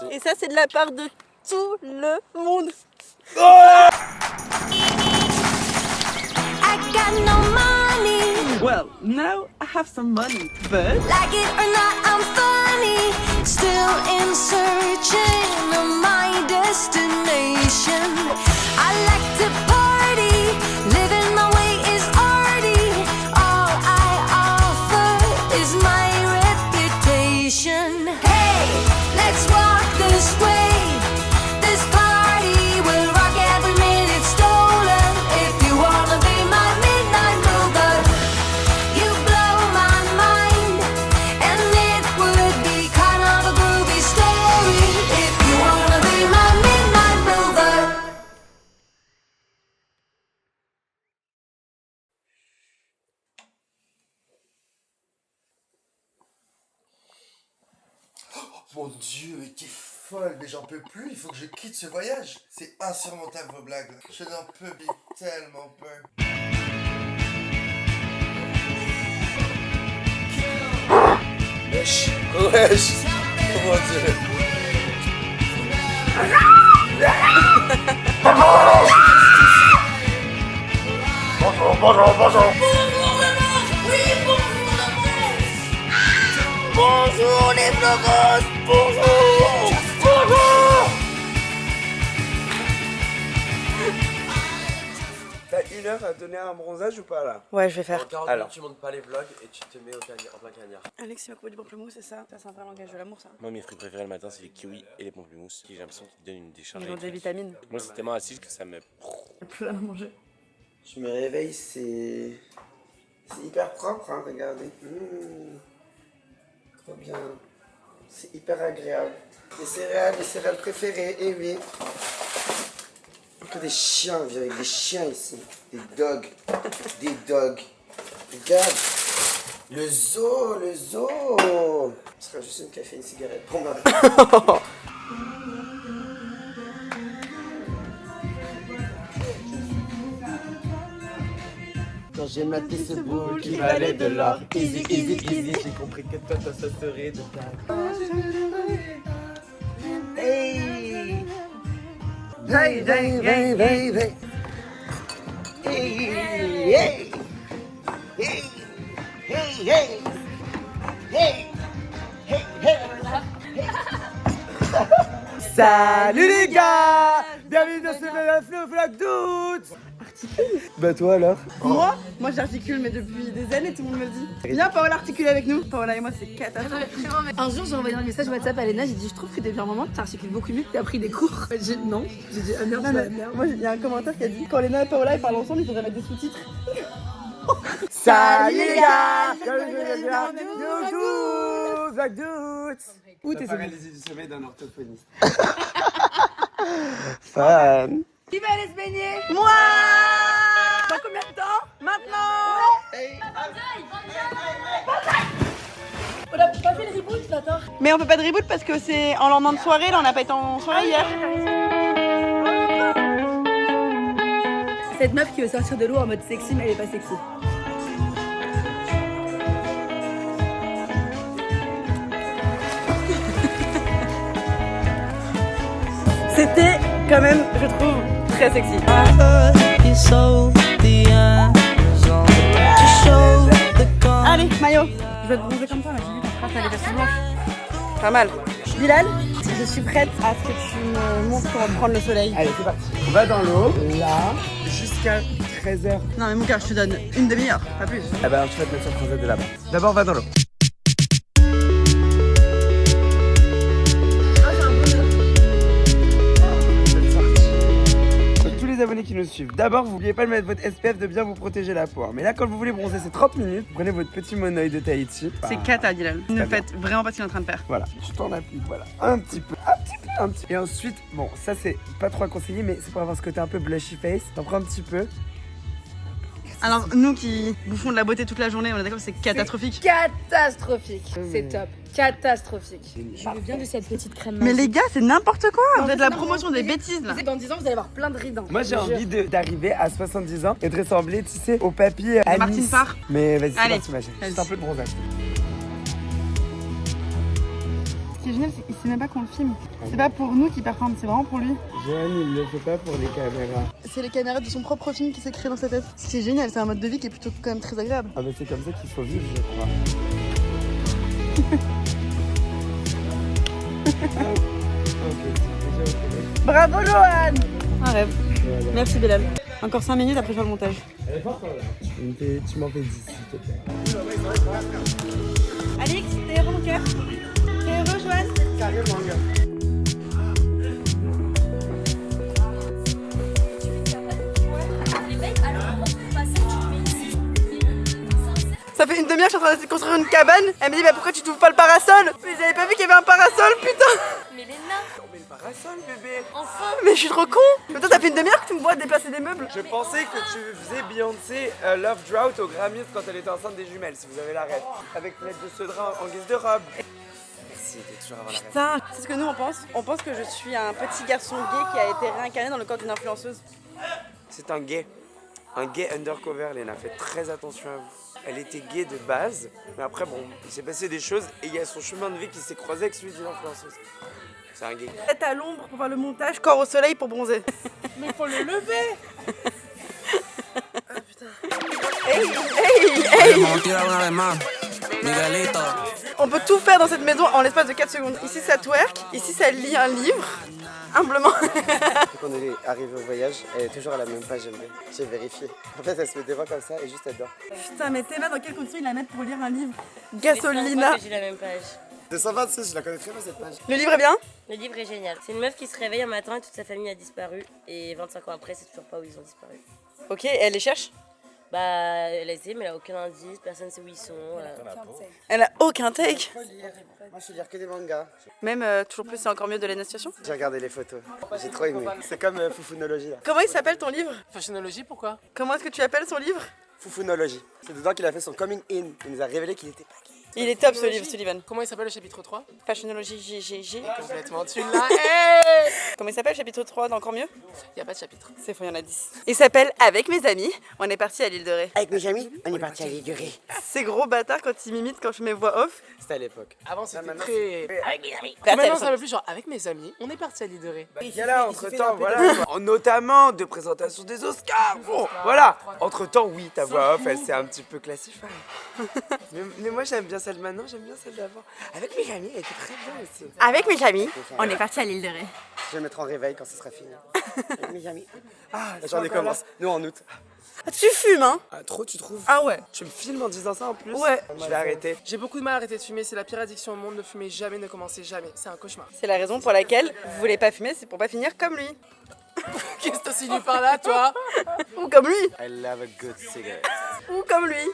Merci. Et ça, c'est de la part de tout le monde. I got no money. Well, now I have some money, but Like it or not, I'm funny. Still in searching of my destination. I like to party. Living my way is arty. All I offer is my reputation. Hey, let's walk this way. This party will rock every minute stolen. If you wanna be my midnight mover, you blow my mind. And it would be kind of a groovy story. If you wanna be my midnight mover. Mon Dieu, mais t'es folle, mais j'en peux plus, il faut que je quitte ce voyage. C'est insurmontable vos blagues. Je n'en peux plus, tellement peu. Wesh, wesh, oh mon Dieu. Bonjour les vlogos, bonjour, bonjour. t'as 1 heure à donner un bronzage ou pas là? Ouais, je vais faire. En 40 Alors. minutes, tu montes pas les vlogs et tu te mets en plein cagnard. Alex, il m'a coupé du pamplemousse, c'est ça? Ça, c'est un vrai langage de l'amour, ça. Moi, mes fruits préférés le matin, c'est les kiwis et les pamplemousses. J'ai l'impression qu'ils te donnent une décharge. Ils ont des vitamines. Moi, c'est tellement acide que ça me. Plus rien à manger. Je me réveille, c'est hyper propre, hein, regardez. Trop bien. C'est hyper agréable. Les céréales préférées, et oui. Que des chiens, on vit avec des chiens ici. Des dogs. Des dogs. Regarde. Le zoo, le zoo. Ce sera juste une café, une cigarette pour moi. Quand j'ai maté ce boule qui valait de l'or, easy, easy, easy, j'ai compris que toi, ça serait de ta. Hey! Hey, hey, hey, hey, hey! Hey, hey! Hey! Hey, hey! Hey! Hey, hey! Salut les gars! Bienvenue dans ce nouvel vlog d'août! Bah toi alors? Moi j'articule, mais depuis des années, tout le monde me le dit. Viens, Paola, articule avec nous. Paola et moi, c'est catastrophique. Un jour, j'ai envoyé un message WhatsApp à Léna, j'ai dit je trouve que depuis un moment, tu articules beaucoup mieux, tu as pris des cours. J'ai dit non, j'ai dit ah merde, Non, mais moi, il y a un commentaire qui a dit quand Léna et Paola ils parlent ensemble, il faudrait mettre des sous-titres. Salut les gars! Youhou! Vlog d'août! Où t'es paralysie du sommeil d'un orthophoniste. Fan! Qui va aller se baigner? Moi! Dans combien de temps? Maintenant! On a pas fait le reboot, attends. Mais on peut pas de reboot parce que c'est en lendemain de soirée, là on n'a pas été en soirée hier. Cette meuf qui veut sortir de l'eau en mode sexy, mais elle est pas sexy. C'était quand même, je trouve, très sexy. Allez, Mayo, je vais te bronzer comme ça, mais j'ai vu ta trace, elle est vachement blanche. Pas mal. Bilal, je suis prête à ce que tu me montres pour prendre le soleil. Allez, c'est parti. On va dans l'eau, là, jusqu'à 13h. Non mais mon cœur, je te donne une demi-heure, pas plus. Ah bah alors tu vas te mettre sur le transat de là-bas. D'abord, va dans l'eau. Tous les abonnés qui nous suivent, d'abord, vous n'oubliez pas de mettre votre SPF de bien vous protéger la peau. Mais là, quand vous voulez bronzer, c'est 30 minutes. Vous prenez votre petit monoeil de Tahiti. C'est cata, Bilal. Ne faites vraiment pas ce qu'il est en train de faire. Voilà, tu t'en appliques, voilà, un petit peu, un petit peu, un petit peu. Et ensuite, bon, ça c'est pas trop à conseiller, mais c'est pour avoir ce côté un peu blushy face. T'en prends un petit peu. Alors, nous qui bouffons de la beauté toute la journée, on est d'accord que c'est catastrophique. Catastrophique, c'est top. Catastrophique. Je veux bien de cette petite crème. Mais les gars, c'est n'importe quoi. Non, Vous êtes mais la c'est promotion des bêtises là. Dans 10 ans, vous allez avoir plein de rides. Moi j'ai envie d'arriver à 70 ans et de ressembler, tu sais, au papy à Martine Nice. Parr. Mais vas-y, c'est Allez, parti ma chérie, vas-y. juste un peu de bronzage. qui est génial, c'est qu'il sait même pas qu'on le filme. C'est pas pour nous qu'il performe, c'est vraiment pour lui. Johan, il le fait pas pour les caméras. C'est les caméras de son propre film qui s'est créé dans sa tête. Ce qui est génial, c'est un mode de vie qui est plutôt quand même très agréable. Ah, mais c'est comme ça qu'il faut vivre, je crois. Bravo Johan. Un rêve. Merci Bilal. Encore 5 minutes après je fais le montage. Tu m'en fais 10, s'il te plaît. Alix, t'es heureux mon cœur? T'es heureux Johan? Carrément, gars. Ça fait une demi-heure que je suis en train de construire une cabane. Elle me dit bah pourquoi tu t'ouvres pas le parasol? Mais j'avais pas vu qu'il y avait un parasol, putain. Mais les nains, Mais le parasol, bébé. enfin. Mais je suis trop con. Mais toi ça fait une demi-heure que tu me vois déplacer des meubles. Je pensais que tu faisais Beyoncé Love Drought au Grammys quand elle était enceinte des jumelles, si vous avez la rêve. Avec l'aide de ce drap en guise de robe. Merci, t'es toujours avoir la rêve. Putain, c'est ce que nous on pense. On pense que je suis un petit garçon gay qui a été réincarné dans le corps d'une influenceuse. C'est un gay undercover, Léna. Faites très attention à vous. Elle était gay de base, mais après, bon, il s'est passé des choses et il y a son chemin de vie qui s'est croisé avec celui d'une influenceuse. C'est un gay. Tête à l'ombre pour faire le montage, corps au soleil pour bronzer. Mais faut le lever. On peut tout faire dans cette maison en l'espace de 4 secondes. Ici ça twerk, ici ça lit un livre, humblement. Quand on est arrivé au voyage, elle est toujours à la même page, j'aime bien. J'ai vérifié. En fait, elle se met des voix comme ça et juste elle dort. Putain, mais Théma, dans quelles conditions ils la mettent pour lire un livre? Gasolina. J'ai la même page. 226, je la connais très bien cette page. Le livre est bien? Le livre est génial. C'est une meuf qui se réveille un matin et toute sa famille a disparu. Et 25 ans après, c'est toujours pas où ils ont disparu. Ok, et elle les cherche? Bah, elle a essayé, mais elle a aucun indice, personne ne sait où ils sont. Elle a aucun take. Moi, je vais lire que des mangas. Même toujours plus, c'est encore mieux de la situation. J'ai regardé les photos. J'ai trop aimé. C'est comme Foufounologie, là. Comment il s'appelle ton livre? Fashionologie, pourquoi? Comment est-ce que tu appelles son livre? Foufounologie. C'est dedans qu'il a fait son coming in. Il nous a révélé qu'il était pas gay. Il est top ce livre, Sullivan. Comment il s'appelle le chapitre 3? Fashionologie GGG. Complètement, tu l'as. Comment il s'appelle, chapitre 3 d'Encore mieux? Y a pas de chapitre. C'est faux, il y en a 10. Il s'appelle Avec mes amis, on est parti à l'île de Ré. Avec mes amis, on est parti à l'île de Ré. Ces gros bâtards quand ils m'imitent quand je fais mes voix off. C'était à l'époque. Avant c'était maintenant, très. Avec mes amis. Maintenant ça va plus genre avec mes amis, on est parti à l'île de Ré. Il y a là, entre-temps, voilà. Notamment de présentation des Oscars. Bon, voilà. Entre-temps, oui, ta voix off, elle s'est un petit peu classifiée. mais moi, j'aime bien celle maintenant, j'aime bien celle d'avant. Avec mes amis, elle était très bien aussi. Avec mes amis, on est parti à l'île de Ré. Je vais mettre en réveil quand ce sera fini. Avec mes amis. Ah, la journée commence. Nous, en août. Ah, tu fumes, hein? Ah, trop, tu trouves? Ah ouais. Tu me filmes en disant ça en plus? Ouais. Je vais arrêter. J'ai beaucoup de mal à arrêter de fumer, c'est la pire addiction au monde, ne fumez jamais, ne commencez jamais, c'est un cauchemar. C'est la raison pour laquelle vous voulez pas fumer, c'est pour pas finir comme lui. Qu'est-ce que t'insinues par là, toi? Ou comme lui. I love a good cigarette. Ou comme lui.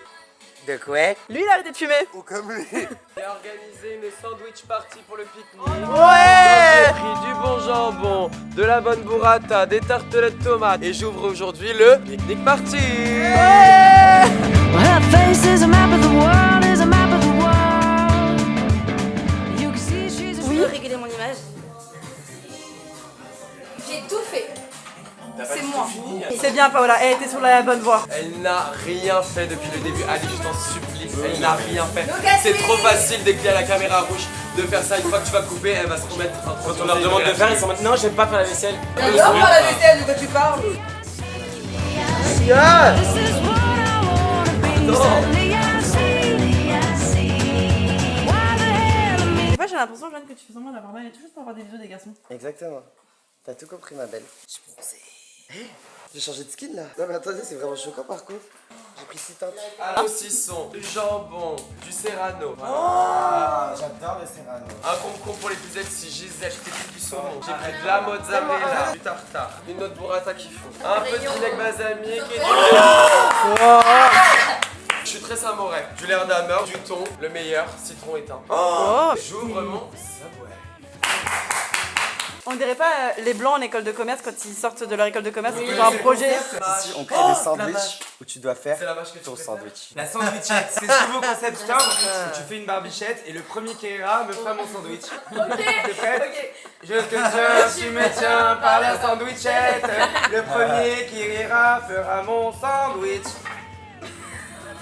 De quoi? Lui, il a arrêté de fumer. Ou comme lui. J'ai organisé une sandwich party pour le pique-nique. Ouais. J'ai pris du bon jambon, de la bonne burrata, des tartelettes tomates et j'ouvre aujourd'hui le pique-nique party. Well, her face is a map of the world, is a map of the world. You can see she's a Tu peux réguler mon image? J'ai tout fait. C'est moi. C'est bien, Paola. Elle était sur la bonne voie. Elle n'a rien fait depuis le début. Ali, je t'en supplie, elle n'a rien fait. C'est trop facile dès qu'il y a la caméra rouge de faire ça. Une fois que tu vas couper, elle va se remettre. Quand on leur demande de faire, ils sont maintenant, non, j'aime pas faire la vaisselle. J'adore faire la vaisselle, de quoi tu parles? This is what I wanna be. Suddenly I see. Why the hell am I? Des fois, j'ai l'impression, Jeanne, que tu fais semblant d'avoir mal et tout juste pour avoir des bisous des garçons. Exactement. T'as tout compris, ma belle. Je suis bronzée. J'ai changé de skin là. Non mais attendez, c'est vraiment choquant par contre. J'ai pris 6 teintes. Un saucisson, du jambon, du serrano. Ah, j'adore le serrano. Un concombre pour les plus si j'ai acheté du saumon. J'ai pris de la mozzarella, du tartare, une autre burrata qu'il faut. Un peu de vinaigre balsamique et du lait. Je suis très samouraï. Du lait d'ameur, du thon, le meilleur, citron éteint. Oh. J'ouvre mon Subway. On dirait pas les blancs en école de commerce quand ils sortent de leur école de commerce, ils ont un projet. Ici, on crée des sandwichs où tu dois faire C'est la vache que tu ton préfères. sandwich. La sandwichette, c'est ce nouveau concept store où tu fais une barbichette et le premier qui ira me fera mon sandwich. T'es prête? Je te tiens, tu me tiens par la sandwichette. Le premier qui rira fera mon sandwich.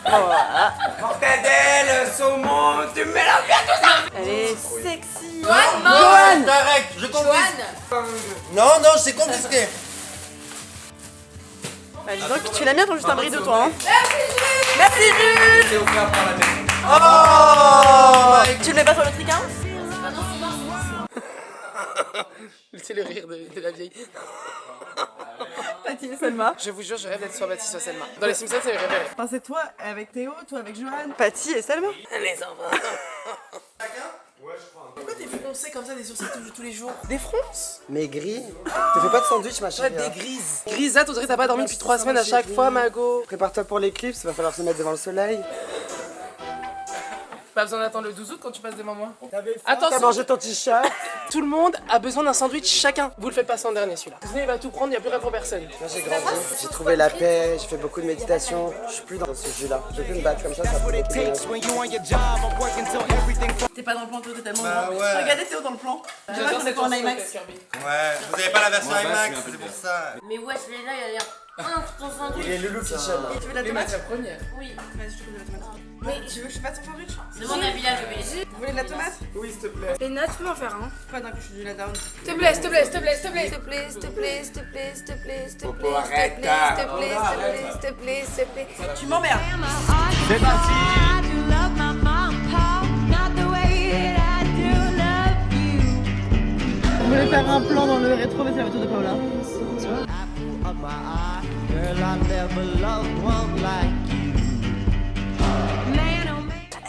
Voilà. Mortadelle, saumon, tu mélanges bien tout ça. Elle est sexy. Johan, t'arrêtes, je confisque. Non, non, je t'ai confisqué. Bah, dis donc, tu l'aimes bien, t'as juste un bris de toi. Hein. Merci Jules. C'est offert par la tête. Oh, Tu le mets pas sur le tricard? C'est le rire de la vieille. Paty et Selma. Je vous jure, je rêve d'être soit Baptiste, soit Selma. Dans les Simpsons, c'est mes préférés. Enfin, c'est toi avec Théo, toi avec Johan. Paty et Selma. Les enfants. Pourquoi t'es foncé comme ça, des sourcils tous les jours? Des fronces? Mais gris, te fais pas de sandwich, ma Ouais, chérie. des hein. grises. Grisette, on dirait que t'as pas dormi depuis 3 semaines à chaque fois, Mago. Prépare-toi pour l'éclipse, va falloir se mettre devant le soleil. Pas besoin d'attendre le 12 août quand tu passes devant moi. T'as Attention, mangé ton t-shirt? tout le monde a besoin d'un sandwich chacun. Vous le faites passer en dernier celui-là. Disney il va tout prendre, il n'y a plus rien pour personne. Moi j'ai grandi, j'ai trouvé la paix, j'ai fait beaucoup de méditation. Je suis plus dans ce jus-là. Je veux plus me battre comme ça peut beaucoup d'énergie. T'es pas dans le plan, Théo, t'es tellement Bah grand. ouais. Regardez Théo dans le plan. J'adore cette en chanson IMAX. de Kirby. Ouais, vous avez pas la version IMAX, c'est pour ça. Mais wesh, Léna, il a l'air ton sandwich. Il est Loulou Kitchen. Et tu veux de la Les maths, tomate? la première. Oui. Vas-y, je te veux de la tomate. Mais tu veux que je fasse ton sandwich? Demande à Bilal, je vais essayer. Vous voulez de la tomate? Oui, s'il te plaît. Léna, tu peux m'en faire un? Pas d'un coup, je suis du la down. S'il te plaît, s'il te plaît, s'il te plaît, s'il te plaît, s'il te plaît, s'il te plaît, s'il te plaît, s'il te plaît, s'il te plaît, Popo, arrête. s'il te plaît, s'il te plaît, s'il te plaît, s'il te plaît. Tu m'emmerdes. On voulait faire un plan dans le rétro, mais c'est la voiture de Paola.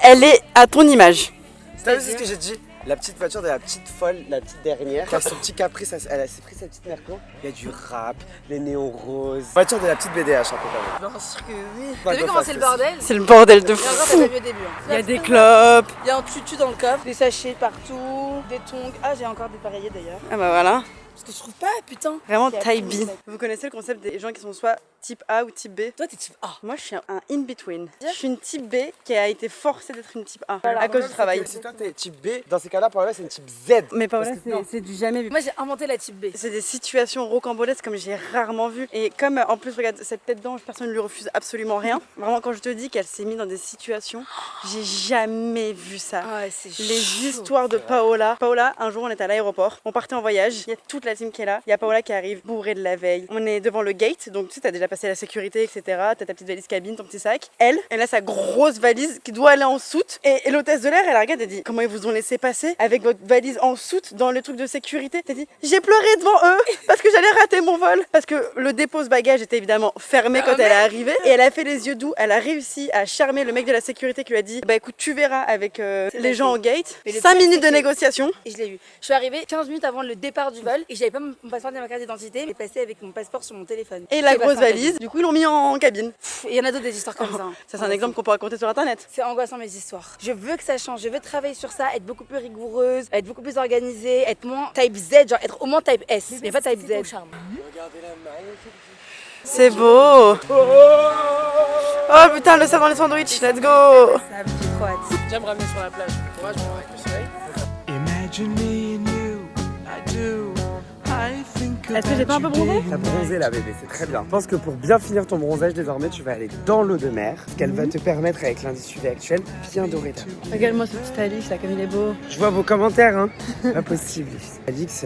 Elle est à ton image. C'est ce que j'ai dit. La petite voiture de la petite folle, la petite dernière, qui a son petit caprice, elle s'est pris sa petite Merco. Il y a du rap, les néons roses. Voiture de la petite BDH un peu quand même. Bien sûr que oui. T'as vu comment c'est le bordel? C'est le bordel de Et encore, c'est fou. pas vu au début. hein. Il y a des clopes, il y a un tutu dans le coffre, des sachets partout, des tongs. Ah, j'ai encore dépareillé d'ailleurs. Ah bah voilà. Parce que je trouve pas, putain. Vraiment Qui a taille pris B. ça. Vous connaissez le concept des gens qui sont soit type A ou type B? Toi, t'es type A. Moi, je suis un in-between. Je suis une type B qui a été forcée d'être une type A Voilà, à cause du travail. Si toi t'es type B, dans ces cas-là, Paola c'est une type Z. Mais Paola, Parce que non. c'est du jamais vu. Moi, j'ai inventé la type B. C'est des situations rocambolesques comme j'ai rarement vu. Et comme en plus, regarde, cette tête d'ange, personne ne lui refuse absolument rien. Vraiment, quand je te dis qu'elle s'est mise dans des situations, j'ai jamais vu ça. Ah ouais, c'est Les chaud. histoires de Paola. Paola, un jour on était à l'aéroport, on partait en voyage, il y a toute la team qui est là, il y a Paola qui arrive, bourrée de la veille. On est devant le gate, donc tu sais, t'as déjà passé la sécurité, etc. T'as ta petite valise cabine, ton petit sac. Elle a sa grosse valise qui doit aller en soute. Et l'hôtesse de l'air, elle la regarde et dit: comment ils vous ont laissé passer avec votre valise en soute dans le truc de sécurité? T'as dit: j'ai pleuré devant eux parce que j'allais rater mon vol. Parce que le dépose-bagage était évidemment fermé quand elle est arrivée. Et elle a fait les yeux doux, elle a réussi à charmer le mec de la sécurité qui lui a dit: bah écoute, tu verras avec les gens au gate. Mais le 5 pire, minutes c'est de que- négociation. Et je l'ai eu. Je suis arrivée 15 minutes avant le départ du vol et j'avais pas mon passeport ni ma carte d'identité, mais passé avec mon passeport sur mon téléphone. Et la J'ai grosse passé en valise, du coup ils l'ont mis en cabine. Pff, et il y en a d'autres des histoires comme ça. hein. Ça c'est un exemple qu'on peut raconter sur internet. C'est angoissant mes histoires. Je veux que ça change, je veux travailler sur ça, être beaucoup plus rigoureuse, être beaucoup plus organisée, être moins type Z, genre être au moins type S, mais pas type Z. C'est beau. Oh putain, le savon dans les sandwichs, let's go. Ça, j'ai trop hâte. Viens me ramener sur la plage. Courage, mon avec le soleil. Est-ce que j'ai pas un peu bronzé? T'as bronzé là bébé, c'est très bien. Je pense que pour bien finir ton bronzage désormais, tu vas aller dans l'eau de mer, ce qu'elle va te permettre avec l'indice UV actuel, bien dorer ta peau. Regarde-moi ce petit Alix là, comme il est beau. Je vois vos commentaires, hein. Pas possible. Alix,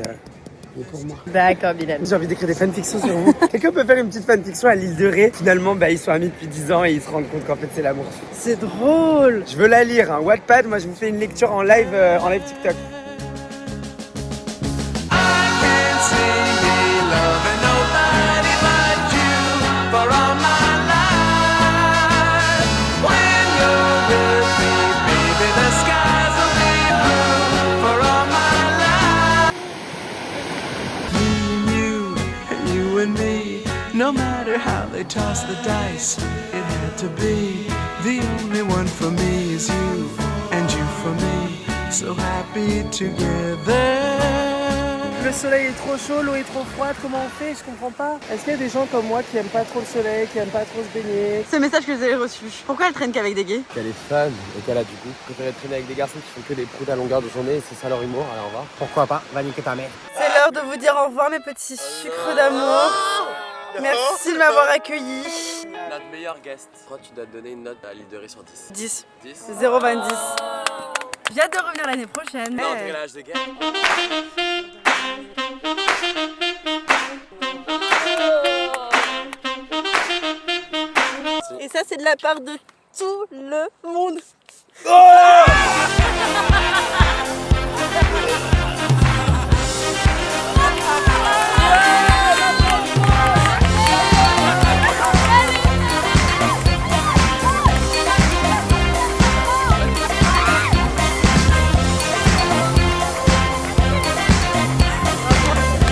il est pour moi. D'accord, Bilal. J'ai envie d'écrire des fanfictions sur vous. Quelqu'un peut faire une petite fanfiction à l'île de Ré. Finalement, bah, ils sont amis depuis 10 ans et ils se rendent compte qu'en fait, c'est l'amour. C'est drôle. Je veux la lire, hein. Wattpad, moi je vous fais une lecture en live TikTok. No matter how they toss the dice, it had to be. The only one for me is you, and you for me. So happy together. Le soleil est trop chaud, l'eau est trop froide, comment on fait? Je comprends pas. Est-ce qu'il y a des gens comme moi qui aiment pas trop le soleil, qui aiment pas trop se baigner? Ce message que j'ai reçu. Pourquoi elle traîne qu'avec des gays? Qu'elle est fun et qu'elle a du coup préféré traîner avec des garçons qui font que des proutes à longueur de journée et c'est ça leur humour, alors on va. Pourquoi pas? Va niquer ta mère. C'est l'heure de vous dire au revoir mes petits sucres d'amour. Merci de m'avoir accueilli. meilleur guest. Je crois que tu dois te donner une note à l'île de Ré sur 10. 10. 10. 0,20. J'ai hâte de revenir l'année prochaine. Non, t'es l'âge de guerre. Et ça, c'est de la part de tout le monde.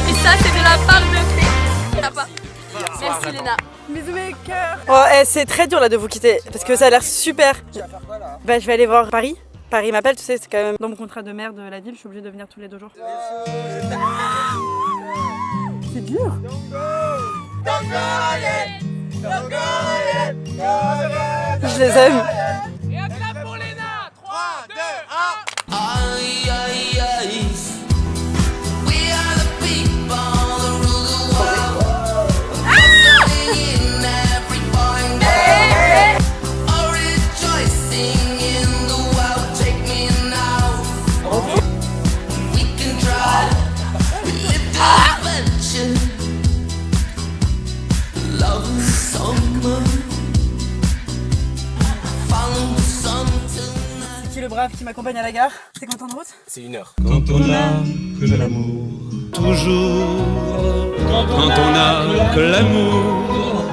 Et ça, c'est de la part de Papa. Merci Léna. Bisous mes cœurs. Oh, c'est très dur là de vous quitter parce que ça a l'air super. Tu vas faire quoi là? Bah, je vais aller voir Paris. Paris m'appelle, tu sais, c'est quand même dans mon contrat de maire de la ville, je suis obligée de venir tous les 2 jours. C'est dur. Je les aime. Et un clap pour Léna. 3, 2, 1. Aïe aïe aïe. We are the people that rule the world. In every point. All rejoicing in the world. Take me now. We can try. We live the adventure. Love summer. Follow the sun tonight. C'est qui le brave qui m'accompagne à la gare? C'est combien de temps de route? C'est 1 heure. Quand on a que de l'amour, toujours. Quand on a que l'amour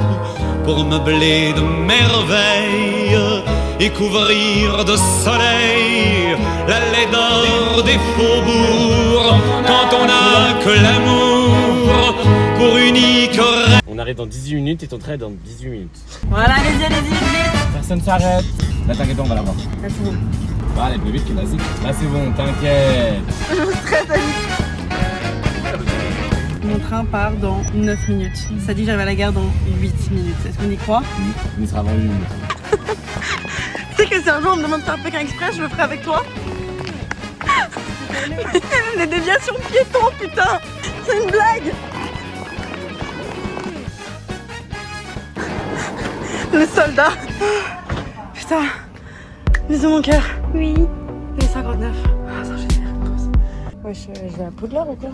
pour meubler de merveilles et couvrir de soleil la laideur des faubourgs. Quand on a que l'amour pour unique rêve. On arrive dans 18 minutes et ton train est dans 18 minutes. Voilà, allez-y, vite. Personne s'arrête. Là, t'inquiète, on va l'avoir. Là, c'est bon. Va aller plus vite que vas-y. Là, c'est bon, t'inquiète. Mon train part dans 9 minutes. Ça dit que j'arrive à la gare dans 8 minutes. Est-ce qu'on y croit? On y sera avant 8 minutes. Tu sais que si un jour on me demande de faire Pékin Express, je le ferai avec toi. Les déviations piétons, putain. C'est une blague. Le soldat. Putain. Bisous mon cœur. Oui. Il est 59. Ah, attends, je vais faire une pause. Ouais, je vais à Poudlard ou quoi?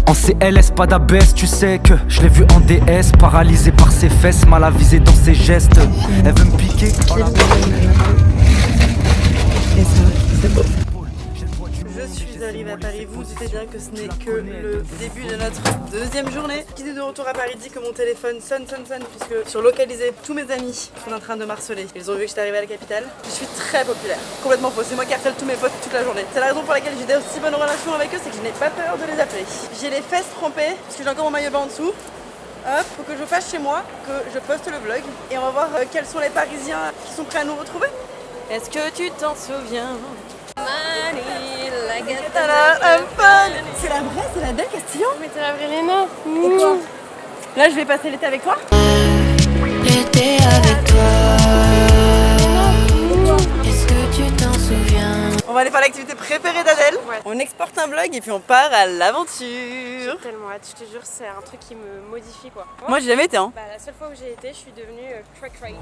En CLS, pas d'abès, tu sais que je l'ai vu en DS, paralysé par ses fesses, mal avisé dans ses gestes. Elle veut me piquer. Oh là. Et ça, c'est beau. Je suis arrivée à Paris, vous doutez bien que ce n'est que le début de notre 2e journée. Qui dit de retour à Paris dit que mon téléphone sonne, puisque sur localisé, tous mes amis sont en train de m'harceler. Ils ont vu que j'étais arrivée à la capitale. Je suis très populaire, complètement faux. C'est moi qui harcèle tous mes potes toute la journée. C'est la raison pour laquelle j'ai d'aussi bonnes relations avec eux, c'est que je n'ai pas peur de les appeler. J'ai les fesses trempées, parce que j'ai encore mon maillot bas en dessous. Hop, faut que je fasse chez moi, que je poste le vlog, et on va voir quels sont les Parisiens qui sont prêts à nous retrouver. Est-ce que tu t'en souviens? C'est la vraie, c'est la belle Castillon. Mais t'es la vraie Léna. Et quoi? Là, je vais passer l'été avec toi. L'été avec toi. Est-ce que tu t'en souviens? On va aller faire l'activité préférée d'Adèle. Ouais. On exporte un vlog et puis on part à l'aventure. J'ai tellement hâte, je te jure, c'est un truc qui me modifie quoi. Moi, j'ai jamais été. Hein. Bah, la seule fois où j'ai été, je suis devenue cray.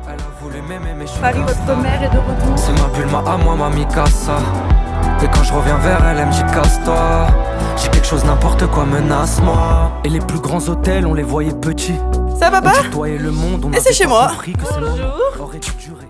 Elle a voulu m'aimer, mais je suis Paris, votre mère est de retour. C'est ma bulle, à moi, ma Mikasa. Et quand je reviens vers elle, elle me dit casse-toi. J'ai quelque chose, n'importe quoi, menace-moi. Et les plus grands hôtels, on les voyait petits. Ça va, papa? On tutoyait le monde, on Et c'est chez moi. Bonjour. Aurait dû durer.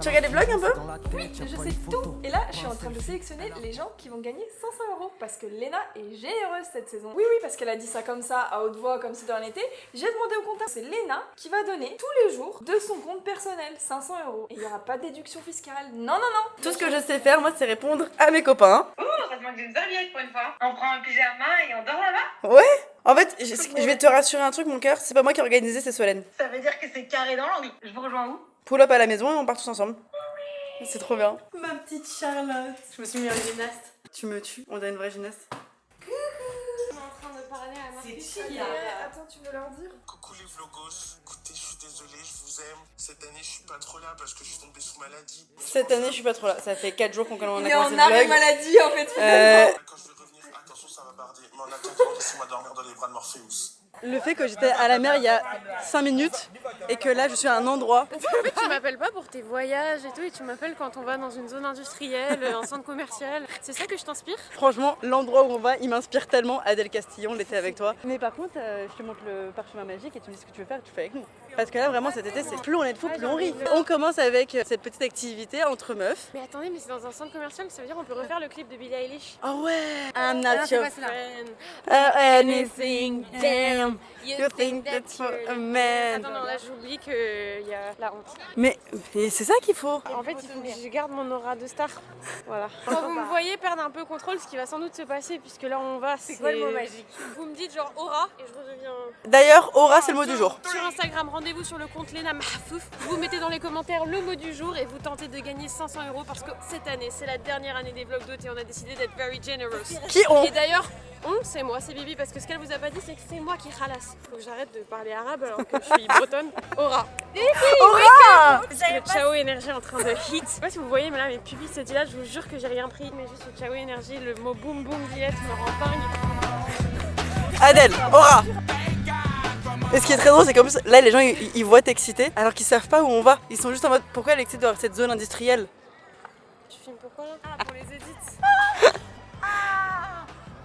Tu regardes les vlogs un peu? Oui, je sais tout. Et là, je suis en train de sélectionner les gens qui vont gagner 500 € parce que Léna est généreuse cette saison. Oui, parce qu'elle a dit ça comme ça, à haute voix, comme si de rien n'était. J'ai demandé au comptable, c'est Léna qui va donner tous les jours de son compte personnel 500 €. Et il n'y aura pas de déduction fiscale. Non. Tout ce que je sais faire, moi, c'est répondre à mes copains. Oh, ça te manque d'une serviette pour une fois. On prend un pyjama et on dort là-bas. Ouais. En fait, je vais te rassurer un truc, mon cœur, c'est pas moi qui ai organisé, c'est Solène. Ça veut dire que c'est carré dans l'angle. Je vous rejoins où? Pull up à la maison et on part tous ensemble. C'est trop bien. Ma petite Charlotte. Je me suis mis en gymnaste. Tu me tues, on dirait une vraie gymnaste. On est en train de parler à Marcus. C'est qui là? Attends, tu veux leur dire? Coucou les vlogos, écoutez, je suis désolé, je vous aime. Cette année, je suis pas trop là parce que je suis tombé sous maladie. Cette année, je suis pas trop là. Ça fait 4 jours qu'on a commencé le vlog. Il est en arrêt maladie en fait. Quand je vais revenir, attention, ça va barder. Mais en attendant, laissez-moi dormir dans les bras de Morpheus. Le fait que j'étais à la mer il y a 5 minutes et que là je suis à un endroit. Tu m'appelles pas pour tes voyages et tout, et tu m'appelles quand on va dans une zone industrielle, un centre commercial. C'est ça que je t'inspire? Franchement, l'endroit où on va, il m'inspire tellement. Adèle Castillon, l'été avec toi. Mais par contre, je te montre le parchemin magique et tu me dis ce que tu veux faire et tu fais avec nous. Parce que là vraiment cet été, c'est plus on est de fou, plus on rit. On commence avec cette petite activité entre meufs. Mais attendez, mais c'est dans un centre commercial, ça veut dire on peut refaire le clip de Billie Eilish. Oh ouais. I'm not your friend. Anything, damn. You think that's for a man. Attends, non, là j'oublie qu'il y a la honte. Mais c'est ça qu'il faut. En fait, il faut que je garde mon aura de star. Voilà. Quand vous me voyez perdre un peu contrôle, ce qui va sans doute se passer, puisque là on va, c'est quoi le mot magique? Vous me dites genre aura et je redeviens. D'ailleurs, aura c'est le mot du jour. Sur Instagram, rendez-vous sur le compte Lena Mahfouf. Vous mettez dans les commentaires le mot du jour et vous tentez de gagner 500 € parce que cette année, c'est la dernière année des vlogs d'août et on a décidé d'être very generous. Qui on? Et d'ailleurs, c'est moi, c'est Bibi, parce que ce qu'elle vous a pas dit, c'est que c'est moi qui ralasse. Faut que j'arrête de parler arabe alors que je suis bretonne. Aura. Aura! Le Ciao Énergie est en train de hit. Je sais pas si vous voyez, mais là mes pupilles se dilatent, je vous jure que j'ai rien pris. Mais juste le Ciao Énergie, le mot boum boum Villette me rend dingue. Adèle, aura! Et ce qui est très drôle, c'est comme là les gens ils voient t'exciter alors qu'ils savent pas où on va. Ils sont juste en mode pourquoi elle est excitée dans cette zone industrielle? Tu filmes pourquoi là? Pour les edits.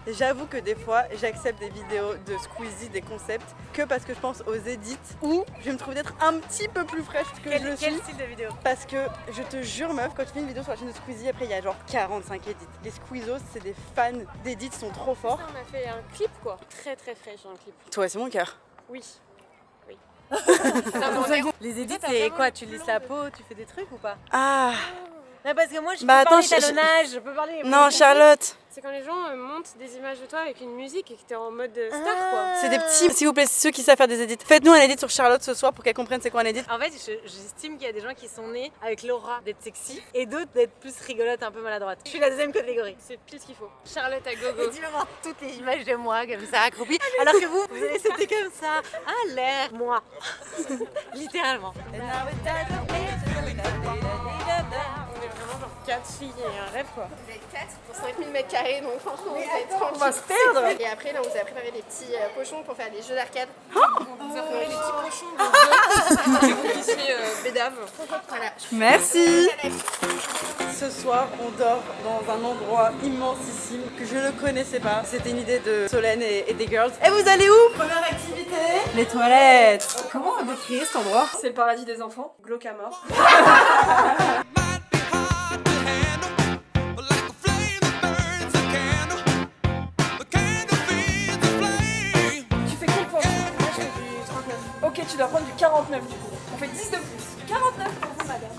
J'avoue que des fois, j'accepte des vidéos de Squeezie, des concepts, que parce que je pense aux edits où je vais me trouver d'être un petit peu plus fraîche que je le suis. Quel style de vidéo? Parce que je te jure meuf, quand tu fais une vidéo sur la chaîne de Squeezie, après il y a genre 45 edits. Les Squeezos, c'est des fans d'edits, sont trop forts. On a fait un clip quoi, très très fraîche un clip. Toi, c'est mon cœur. Oui. Oui. Les edits, c'est quoi? Tu lisses la peau, tu fais des trucs ou pas? Ah. Non, parce que moi je peux Bah, parler attends, étalonnage, je peux parler. Non, Charlotte. C'est quand les gens montent des images de toi avec une musique et que t'es en mode star quoi. C'est des petits, s'il vous plaît, ceux qui savent faire des edits. Faites-nous un edit sur Charlotte ce soir pour qu'elle comprenne c'est quoi un edit. En fait, j'estime qu'il y a des gens qui sont nés avec l'aura d'être sexy et d'autres d'être plus rigolotes, un peu maladroites. Je suis la deuxième catégorie. C'est pile ce qu'il faut. Charlotte à gogo. Et tu vas voir toutes les images de moi comme ça, accroupie. Alors que vous allez c'était comme ça, à l'air, moi. Littéralement. On est vraiment genre 4 filles et un rêve quoi. Vous êtes 4 pour 5000 m², donc franchement, vous êtes on va se perdre. Et après, là, on vous a préparé des petits pochons pour faire des jeux d'arcade. On vous a préparé des petits pochons de que vous puissiez bédave. Voilà. Merci. Ce soir, on dort dans un endroit immensissime que je ne connaissais pas. C'était une idée de Solène et des girls. Et vous allez où? Première activité, les toilettes. Comment on décrit cet endroit? C'est le paradis des enfants, glauque à mort. Ok, tu dois prendre du 49 du coup. On fait 10 de plus. 49 pour vous, madame.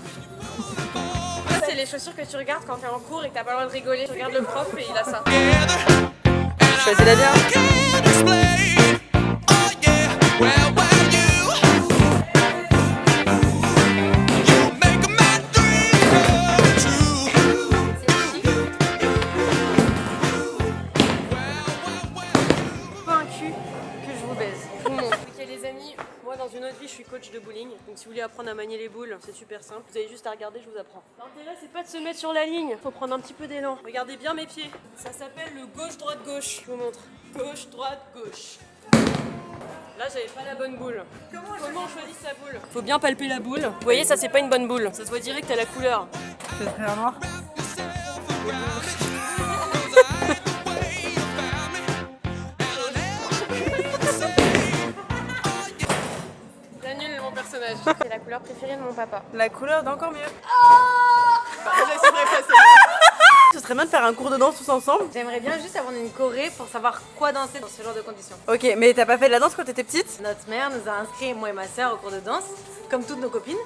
Ça, c'est les chaussures que tu regardes quand t'es en cours et que t'as pas le droit de rigoler. Tu regardes le prof et il a ça. Choisis-la bien. Dans une autre vie, je suis coach de bowling, donc si vous voulez apprendre à manier les boules, c'est super simple. Vous avez juste à regarder, je vous apprends. L'intérêt, c'est pas de se mettre sur la ligne, faut prendre un petit peu d'élan. Regardez bien mes pieds. Ça s'appelle le gauche-droite-gauche. Je vous montre. Gauche-droite-gauche. Là, j'avais pas la bonne boule. Comment on choisit sa boule? Faut bien palper la boule. Vous voyez, ça, c'est pas une bonne boule. Ça se voit direct à la couleur. C'est très noir. Personnage. C'est la couleur préférée de mon papa. La couleur d'encore mieux. Ce serait bien de faire un cours de danse tous ensemble. J'aimerais bien juste avoir une choré pour savoir quoi danser dans ce genre de conditions. Ok, mais t'as pas fait de la danse quand t'étais petite? Notre mère nous a inscrits, moi et ma soeur, au cours de danse, comme toutes nos copines.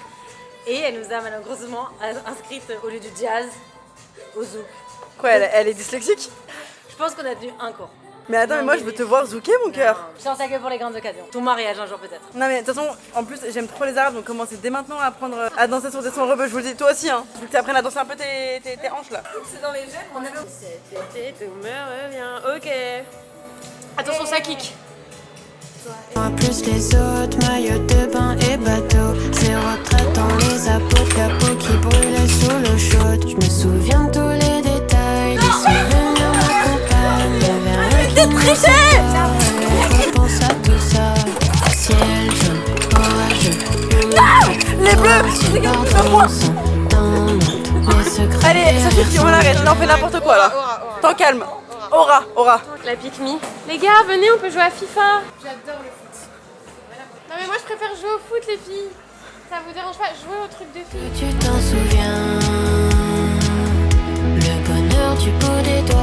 Et elle nous a malheureusement inscrites au lieu du jazz, au zouk. Quoi, elle est dyslexique? Je pense qu'on a tenu un cours. Mais attends, mais moi je veux te voir zouker mon cœur. Je pense que pour les grandes occasions. Ton mariage un jour peut-être. Non mais de toute façon, en plus j'aime trop les arabes, donc commencez dès maintenant à apprendre à danser sur des sons rebeux. Je vous le dis, toi aussi hein. Je veux que tu apprennes à danser un peu tes hanches là. C'est dans les gènes, on avait... Cet été, tout me revient. Ok. Attention, ça kick. Moi plus les autres, maillot de bain et bateau. Ces retraites dans les apôtres, la peau qui brûlait sous l'eau chaude. Je me souviens de tous les détails, les souvenirs m'accompagnent. Y'avait rien moi. Allez, ça suffit, on arrête, là on fait n'importe quoi là. T'en calme. Aura, Aura. La pique me. Les gars, venez, on peut jouer à FIFA. J'adore le foot. Non mais moi je préfère jouer au foot les filles. Ça vous dérange pas, jouer au truc de filles. Tu t'en souviens, le bonheur du bout des doigts.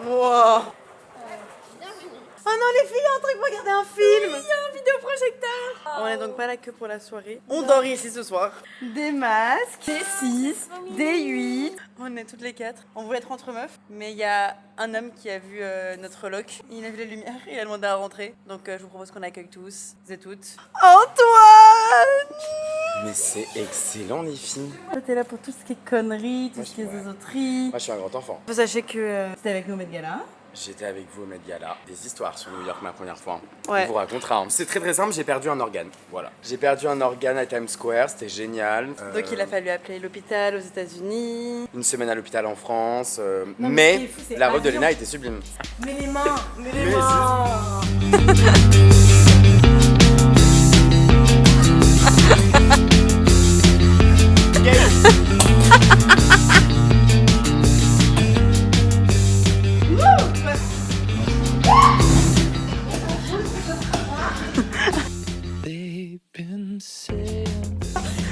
Wow. Oh non les filles, il y a un truc pour regarder un film. Il y a un vidéoprojecteur. On est donc pas là que pour la soirée. On dort ici ce soir. Des masques, des 6, des 8. On est toutes les 4. On voulait être entre meufs, mais il y a un homme qui a vu notre loc. Il a vu la lumière et il a demandé à rentrer. Donc je vous propose qu'on accueille tous et toutes. Antoine! Mais c'est excellent les filles. Toi t'es là pour tout ce qui est conneries, tout ce qui est zézoterie. Moi je suis un grand enfant. Vous sachez que c'était avec nous au Met Gala. J'étais avec vous au Met Gala. Des histoires sur New York ma première fois. Ouais. On vous racontera. Hein. C'est très très simple, j'ai perdu un organe. Voilà. J'ai perdu un organe à Times Square, c'était génial. Donc il a fallu appeler l'hôpital aux États-Unis. Une semaine à l'hôpital en France. Non, mais ce qui est fou, c'est la robe de avion. Léna était sublime. Mais les mains, mais les Mais mains.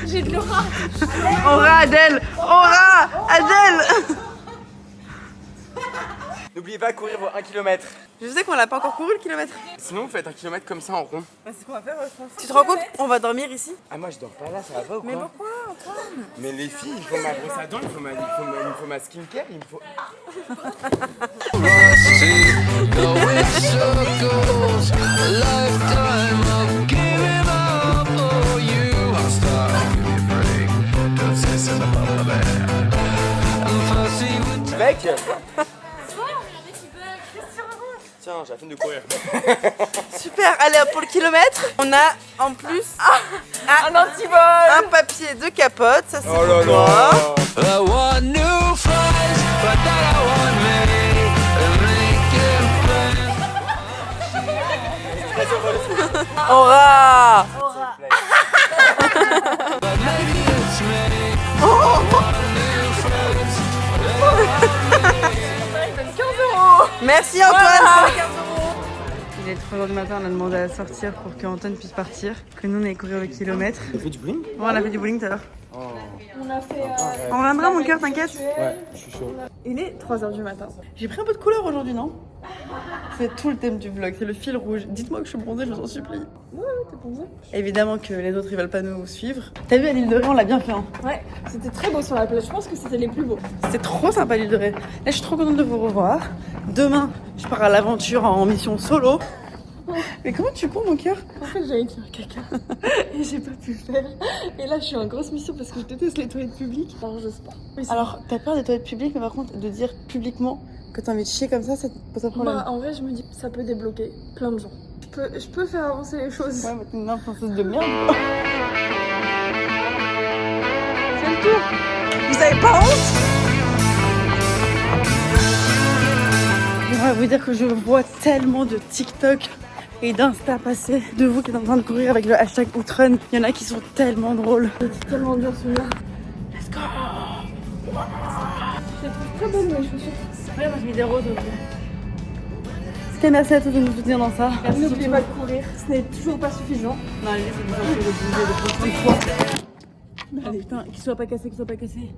J'ai de l'aura. Aura Adèle, Aura Adèle. N'oubliez pas de courir vos 1 km. Je sais qu'on l'a pas encore couru le kilomètre. Sinon vous faites 1 km comme ça en rond. C'est ce qu'on va faire je pense. Tu te rends compte? On va dormir ici. Ah moi je dors pas là, ça va pas ou quoi? Mais pourquoi Antoine? Mais les filles, il faut ma brosse à dents, il faut ma skincare, il me faut... Mec. Tiens, j'ai la flemme de courir. Super, allez hop, pour le kilomètre, on a en plus un anti-vol, un papier de capote, ça c'est Oh là pour toi. là. I want new fries, but that I want me Aura. Merci Antoine pour les 15 €. Il est 3h du matin, on a demandé à sortir pour que Antoine puisse partir, que nous on aille courir le kilomètre. Tu fais du bowling? Ouais, on a fait du bowling tout à l'heure. On a fait. On reviendra mon cœur, t'inquiète. Ouais, je suis chaud. Il est 3h du matin. J'ai pris un peu de couleur aujourd'hui, non? C'est tout le thème du vlog, c'est le fil rouge. Dites-moi que je suis bronzée, je vous en supplie. Ouais, t'es bronzée. Évidemment que les autres ils veulent pas nous suivre. T'as vu à l'île de Ré, on l'a bien fait hein. Ouais, c'était très beau sur la plage. Je pense que c'était les plus beaux. C'était trop sympa l'île de Ré. Là je suis trop contente de vous revoir. Demain, je pars à l'aventure en mission solo. Mais comment tu cours mon cœur? En fait, j'allais faire caca et j'ai pas pu le faire. Et là, je suis en grosse mission parce que je déteste les toilettes publiques. Alors, je sais pas. Alors, t'as peur des toilettes publiques, mais par contre, de dire publiquement que t'as envie de chier comme ça te pose un problème. Bah, en vrai, je me dis que ça peut débloquer plein de gens. Je peux faire avancer les choses. Ouais, mais t'es une influenceuse de merde. C'est le tour. Vous avez pas honte? J'aimerais vous dire que je vois tellement de TikTok et d'Insta passer de vous qui êtes en train de courir avec le hashtag Outrun. Il y en a qui sont tellement drôles. C'est tellement dur celui-là. Let's go. Je les trouve très bonnes mes chaussures. Ouais, moi j'ai mis des roses aussi. En tout cas, merci à tous de nous soutenir dans ça. Merci, n'oubliez pas de courir. Ce n'est toujours pas suffisant. Non, l'idée c'est de vous de bouger, de prendre soin de toi. Allez, putain, qu'il soit pas cassé, qu'il soit pas cassé.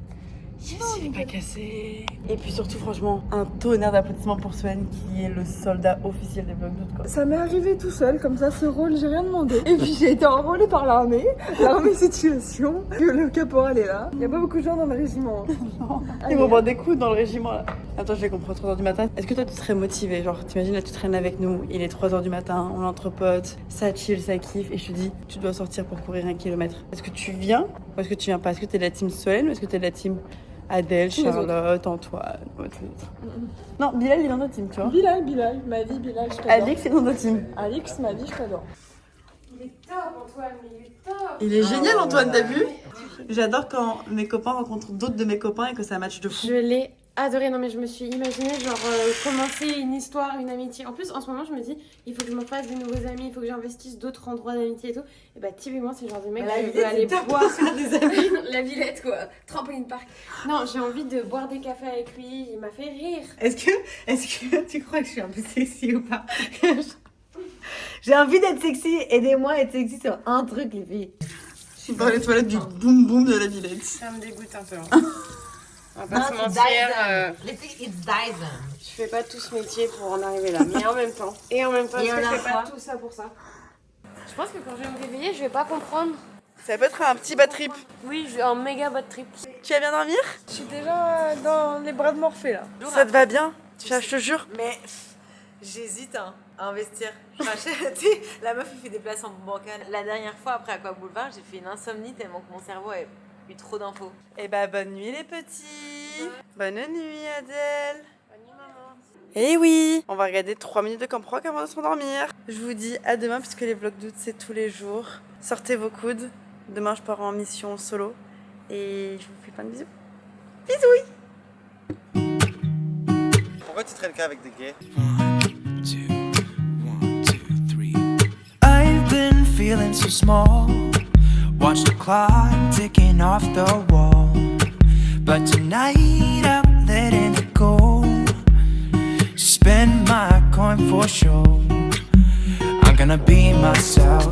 Yes, il est pas cassé. Et puis surtout, franchement, un tonnerre d'applaudissements pour Swen qui est le soldat officiel des vlogs d'août. Ça m'est arrivé tout seul, comme ça, ce rôle, j'ai rien demandé. Et puis j'ai été enrôlée par l'armée situation, que le caporal est là. Il y a pas beaucoup de gens dans le régiment. Ils vont boire des coups dans le régiment là. Attends, je les comprends, 3h du matin. Est-ce que toi tu serais motivé? Genre, t'imagines là, tu traînes avec nous, il est 3h du matin, on est entre potes, ça chill, ça kiffe, et je te dis, tu dois sortir pour courir 1 kilomètre. Est-ce que tu viens ou est-ce que tu viens pas? Est-ce que t'es de la team Solène ou est-ce que t'es de la team Adèle, Charlotte, Antoine, tous les autres? Non, Bilal il est dans notre team, tu vois. Bilal, ma vie, Bilal, je t'adore. Alix est dans notre team. Alix, ma vie, je t'adore. Il est top Antoine, mais il est top. Il est génial Antoine, t'as vu? J'adore quand mes copains rencontrent d'autres de mes copains et que ça match de fou. Je l'ai adoré. Non mais je me suis imaginé genre commencer une histoire, une amitié. En plus en ce moment je me dis il faut que je me fasse des nouveaux amis, il faut que j'investisse d'autres endroits d'amitié et tout. Et bah typiquement c'est le genre de mec qui veut aller boire faire des amis. La Villette quoi, trampoline park. Non, j'ai envie de boire des cafés avec lui, il m'a fait rire. Est-ce que tu crois que je suis un peu sexy ou pas? J'ai envie d'être sexy, aidez-moi à être sexy sur un truc les filles. Je suis dans les toilettes du boum boum de la Villette. Ça me dégoûte un peu. On va pas se mentir. Les filles, it's Dyson. Je fais pas tout ce métier pour en arriver là, mais en même temps. Et en même temps, est-ce que je fais pas tout ça pour ça? Je pense que quand je vais me réveiller, je vais pas comprendre. Ça peut être un petit bad trip. Oui, j'ai un méga bad trip. Tu vas bien dormir? Je suis déjà dans les bras de Morphée là. Ça te va bien? Je te jure. Mais j'hésite à investir. Enfin, tu sais, la meuf, il fait des places en bancal. La dernière fois, après Aqua Boulevard, j'ai fait une insomnie tellement que mon cerveau a eu trop d'infos. Eh bah, bonne nuit les petits. Bonne nuit Adèle. Bonne nuit maman. Eh oui, on va regarder 3 minutes de Camp Rock avant de s'endormir. Je vous dis à demain puisque les vlogs d'août c'est tous les jours. Sortez vos coudes. Demain je pars en mission solo et je vous fais plein de bisous. Bisous. Pourquoi tu traînes qu'avec des gays? I've been feeling so small. Watch the clock ticking off the wall. But tonight I'm letting it go. Spend my coin for sure. I'm gonna be myself.